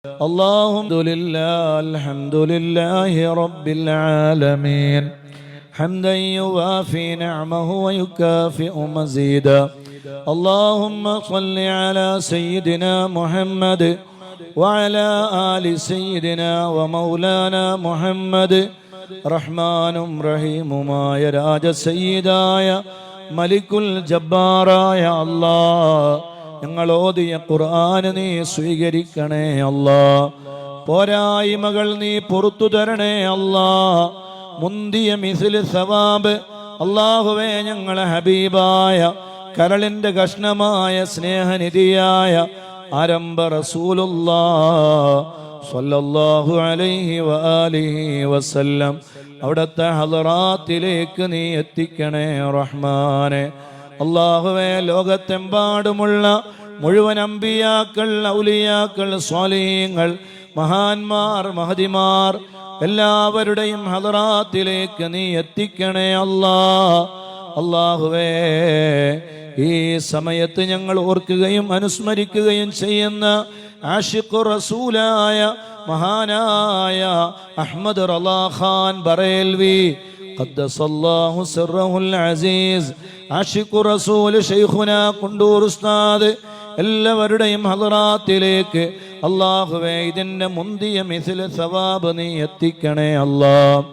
اللهم الحمد لله رب العالمين حمدا يوافي نعمه ويكافئ مزيدا. اللهم صل على سيدنا محمد وعلى آل سيدنا ومولانا محمد. റഹ്മാനും റഹീമുമായ രാജസയ്യിദായ മലിക്കുൽ ജബ്ബാറായ അല്ലാഹ്, ഞങ്ങൾ ഓതിയ ഖുർആൻ നീ സ്വീകരിക്കണേ അല്ലാഹ്. പോരായ്മകൾ നീ പുറത്തു തരണേ അല്ലാഹ്. മുന്തിയ മിസ്ൽ സവാബ് അല്ലാഹുവേ, ഞങ്ങളെ ഹബീബായ കരളിന്റെ കഷ്ണമായ സ്നേഹനിധിയായ ആരംഭ റസൂലുള്ളാഹ് സ്വല്ലല്ലാഹു അലൈഹി വആലിഹി വസല്ലം അവിടുത്തെ ഹളറാത്തിലേക്ക് നീ എത്തിക്കണേ റഹ്മാനെ. അല്ലാഹുവേ, ലോകത്തെമ്പാടുമുള്ള മുഴുവൻ അമ്പിയാക്കൾ, ഔലിയാക്കൾ, സ്വാലിഹീങ്ങൾ, മഹാന്മാർ, മഹദിമാർ എല്ലാവരുടെയും ഹളറാത്തിലേക്ക് നീ എത്തിക്കണേ അല്ലാഹുവേ, ഈ സമയത്ത് ഞങ്ങൾ ഓർക്കുകയും അനുസ്മരിക്കുകയും ചെയ്യുന്ന ആഷിഖ് റസൂലായ മഹാനായ അഹ്മദ് റളാ ഖാൻ ബറേൽവി ഖദ്ദസല്ലാഹു സിർറഹുൽ അസീസ്, ആഷിഖ് റസൂൽ ശൈഖുനാ കുണ്ടൂർ ഉസ്താദ് എല്ലാവരുടെയും ഹളറാത്തിലേക്ക് അല്ലാഹുവേ ഇതിന്റെ മുന്തിയ മിസ്ൽ സവാബ് നീ എത്തിക്കണേ അല്ലാഹ്.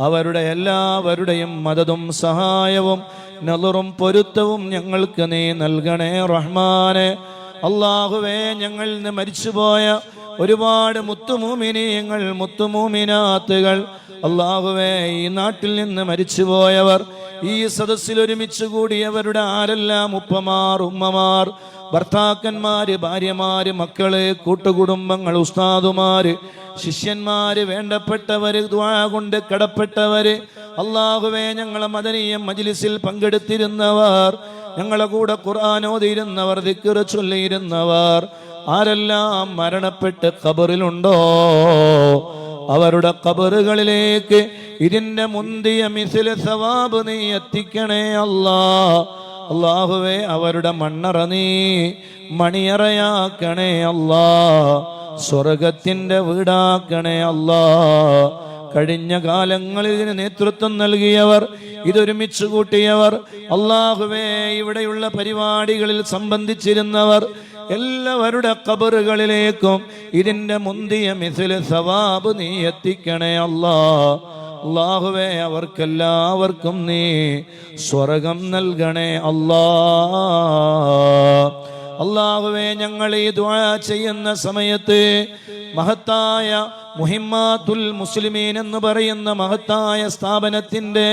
അവരുടെ എല്ലാവരുടെയും മദതും സഹായവും നളറും പൊരുത്തവും ഞങ്ങൾക്ക് നീ നൽകണേ റഹ്മാനെ. അല്ലാഹുവേ, ഞങ്ങളിൽ നിന്ന് മരിച്ചുപോയ ഒരുപാട് മുത്തുമൂമിനീങ്ങൾ, മുത്തുമൂമിനാത്തുകൾ അല്ലാഹുവേ, ഈ നാട്ടിൽ നിന്ന് മരിച്ചുപോയവർ, ഈ സദസ്സിൽ ഒരുമിച്ച് കൂടിയവരുടെ ആരെല്ലാം ഉപ്പമാർ, ഉമ്മമാർ, ഭർത്താക്കന്മാര്, ഭാര്യമാര്, മക്കള്, കൂട്ടുകുടുംബങ്ങൾ, ഉസ്താദുമാര്, ശിഷ്യന്മാര്, വേണ്ടപ്പെട്ടവര്, ദുആ കൊണ്ട് കടപ്പെട്ടവര് അല്ലാഹുവേ, ഞങ്ങളെ മദനീയ മജ്ലിസിൽ പങ്കെടുത്തിരുന്നവർ, ഞങ്ങളെ കൂടെ ഖുർആൻ ഓതിയിരുന്നവർ, ദിക്ർ ചൊല്ലിയിരുന്നവർ ആരെല്ലാം മരണപ്പെട്ട് ഖബറിലുണ്ടോ അവരുടെ ഖബറുകളിലേക്ക് ഇതിന്റെ മുന്തിയ മിസ്ൽ സവാബ് നീ എത്തിക്കണേ അല്ലാഹുവേ, അവരുടെ മണ്ണറ നീ മണിയറയാക്കണേ അല്ലാഹ്, സ്വർഗത്തിന്റെ വീടാക്കണേ അല്ലാഹ്. കഴിഞ്ഞ കാലങ്ങളിൽ ഇതിന് നേതൃത്വം നൽകിയവർ, ഇതൊരുമിച്ച് കൂട്ടിയവർ അല്ലാഹുവേ, ഇവിടെയുള്ള പരിപാടികളിൽ സംബന്ധിച്ചിരുന്നവർ എല്ലാവരുടെ ഖബറുകളിലേക്കും ഇതിന്റെ മുന്തിയ മിസ്ൽ സവാബ് നീ എത്തിക്കണേ അല്ലാഹുവേ, അവർക്കെല്ലാവർക്കും നീ സ്വർഗം നൽകണേ അല്ലാഹുവേ, ഞങ്ങൾ ഈ ദുആ ചെയ്യുന്ന സമയത്ത് മഹത്തായ മുഹിമ്മാത്തുൽ മുസ്ലിമീൻ എന്ന് പറയുന്ന മഹത്തായ സ്ഥാപനത്തിൻ്റെ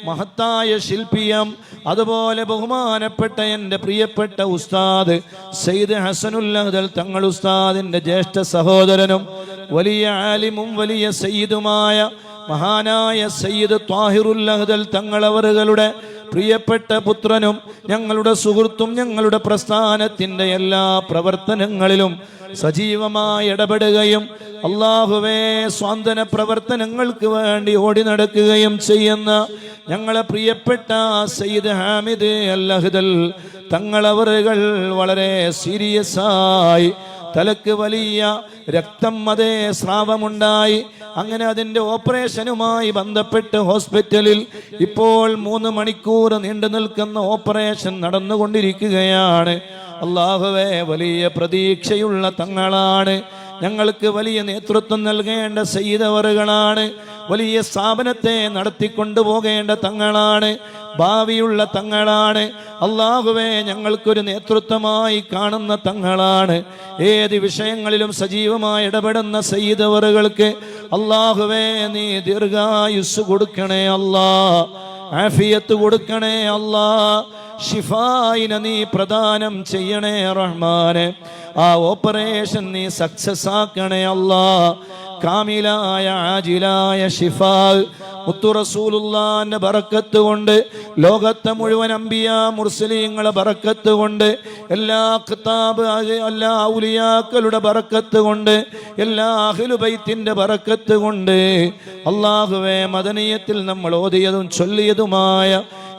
മഹത്തായ ശില്പിയം, അതുപോലെ ബഹുമാനപ്പെട്ട എൻ്റെ പ്രിയപ്പെട്ട ഉസ്താദ് സയ്യിദ് ഹസനുൽ അഹ്ദൽ തങ്ങൾ ഉസ്താദിൻ്റെ ജ്യേഷ്ഠ സഹോദരനും വലിയ ആലിമും വലിയ സയ്യിദുമായ മഹാനായ സയ്യിദ് ത്വാഹിറുൽ അഹ്ദൽ തങ്ങളവറുകളുടെ പ്രിയപ്പെട്ട പുത്രനും ഞങ്ങളുടെ സുഹൃത്തും ഞങ്ങളുടെ പ്രസ്ഥാനത്തിൻ്റെ എല്ലാ പ്രവർത്തനങ്ങളിലും സജീവമായി ഇടപെടുകയും അല്ലാഹുവേ, സ്വാന്തന പ്രവർത്തനങ്ങൾക്ക് വേണ്ടി ഓടി നടക്കുകയും ചെയ്യുന്ന ഞങ്ങളെ പ്രിയപ്പെട്ട സയ്യിദ് ഹാമിദ് അൽ അഹ്ദൽ തങ്ങളവറുകൾ വളരെ സീരിയസായി തലക്ക് വലിയ രക്തം അതേ സ്രാവമുണ്ടായി. അങ്ങനെ അതിൻ്റെ ഓപ്പറേഷനുമായി ബന്ധപ്പെട്ട് ഹോസ്പിറ്റലിൽ ഇപ്പോൾ 3 മണിക്കൂർ നീണ്ടു നിൽക്കുന്ന ഓപ്പറേഷൻ നടന്നുകൊണ്ടിരിക്കുകയാണ്. അല്ലാഹുവേ, വലിയ പ്രതീക്ഷയുള്ള തങ്ങളാണ്, ഞങ്ങൾക്ക് വലിയ നേതൃത്വം നൽകേണ്ട സയ്യിദവറുകളാണ്, വലിയ സ്ഥാപനത്തെ നടത്തിക്കൊണ്ടുപോകേണ്ട തങ്ങളാണ്, ഭാവിയുള്ള തങ്ങളാണ്. അല്ലാഹുവേ, ഞങ്ങൾക്കൊരു നേതൃത്വമായി കാണുന്ന തങ്ങളാണ്. ഏത് വിഷയങ്ങളിലും സജീവമായി ഇടപെടുന്ന സയ്യിദവറുകൾക്ക് അല്ലാഹുവേ, നീ ദീർഘായുസ് കൊടുക്കണേ അല്ലാഹ്, ആഫിയത്ത് കൊടുക്കണേ അല്ലാഹ്, ഷിഫായിനെ നീ പ്രദാനം ചെയ്യണേ റഹ്മാനെ. ആ ഓപ്പറേഷൻ നീ സക്സസ് ആക്കണേ അല്ലാഹ്. കാമിലായ ആജിലായ ഷിഫാ മുത്തു റസൂലുള്ളാഹിന്റെ ബറക്കത്ത് കൊണ്ട്, ലോകത്തെ മുഴുവൻ അംബിയ മുർസലീങ്ങളെ ബറക്കത്ത് കൊണ്ട്, എല്ലാ കിതാബ് എല്ലാ ഔലിയാക്കളുടെ ബറക്കത്ത് കൊണ്ട്, എല്ലാ അഹ്ലു ബൈത്തിന്റെ ബറക്കത്ത് കൊണ്ട് അല്ലാഹുവേ, മദനിയത്തിൽ നമ്മൾ ഓതിയതും ചൊല്ലിയതുമായ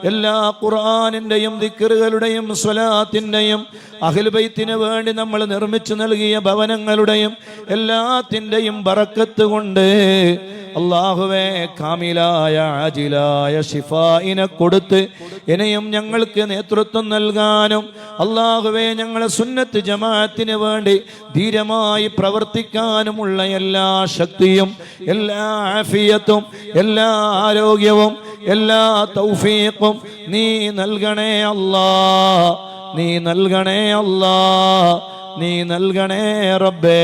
എല്ലാ ഖുർആനിന്റെയും ദിക്റുകളുടെയും സ്വലാത്തിന്റെയും അഹ്ലുൽ ബൈത്തിന് വേണ്ടി നമ്മൾ നിർമ്മിച്ചു നൽകിയ ഭവനങ്ങളുടെയും എല്ലാത്തിൻ്റെയും ബറക്കത്ത് കൊണ്ട് അല്ലാഹുവേ കാമിലായ ആജിലായ ശിഫായിനെ കൊടുത്ത് ഇനിയും ഞങ്ങൾക്ക് നേതൃത്വം നൽകാനും അല്ലാഹുവേ ഞങ്ങളെ സുന്നത്ത് ജമാഅത്തിന് വേണ്ടി ധീരമായി പ്രവർത്തിക്കാനുമുള്ള എല്ലാ ശക്തിയും എല്ലാ ആഫിയത്തും എല്ലാ ആരോഗ്യവും എല്ലാ തൗഫീഖും നീ നൽകണേ അല്ലാ, നീ നൽകണേ അല്ലാ, നീ നൽകണേ റബ്ബേ.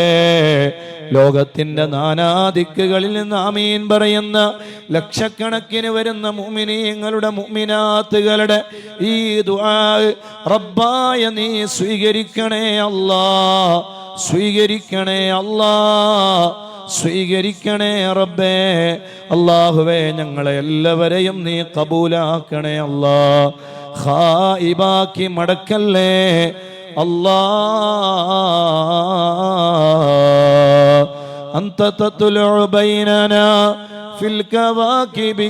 ലോകത്തിന്റെ നാനാദിക്കുകളിൽ നിന്ന് ആമീൻ പറയുന്ന ലക്ഷക്കണക്കിന് വരുന്ന മുഅ്മിനീങ്ങളുടെ മുഅ്മിനാത്തുകളുടെ ഈ ദുആ റബ്ബായ നീ സ്വീകരിക്കണേ അല്ലാ, സ്വീകരിക്കണേ അല്ലാ, സ്വീകരിക്കണേ റബ്ബേ. അല്ലാഹുവേ ഞങ്ങളെ എല്ലാവരെയും നീ കബൂലാക്കണേ അല്ലാ, ഖായിബാക്കി മടക്കല്ലേ അല്ലാ. അന്ത തത്ലുഉ ബൈനനാ ഫിൽ കവാകിബി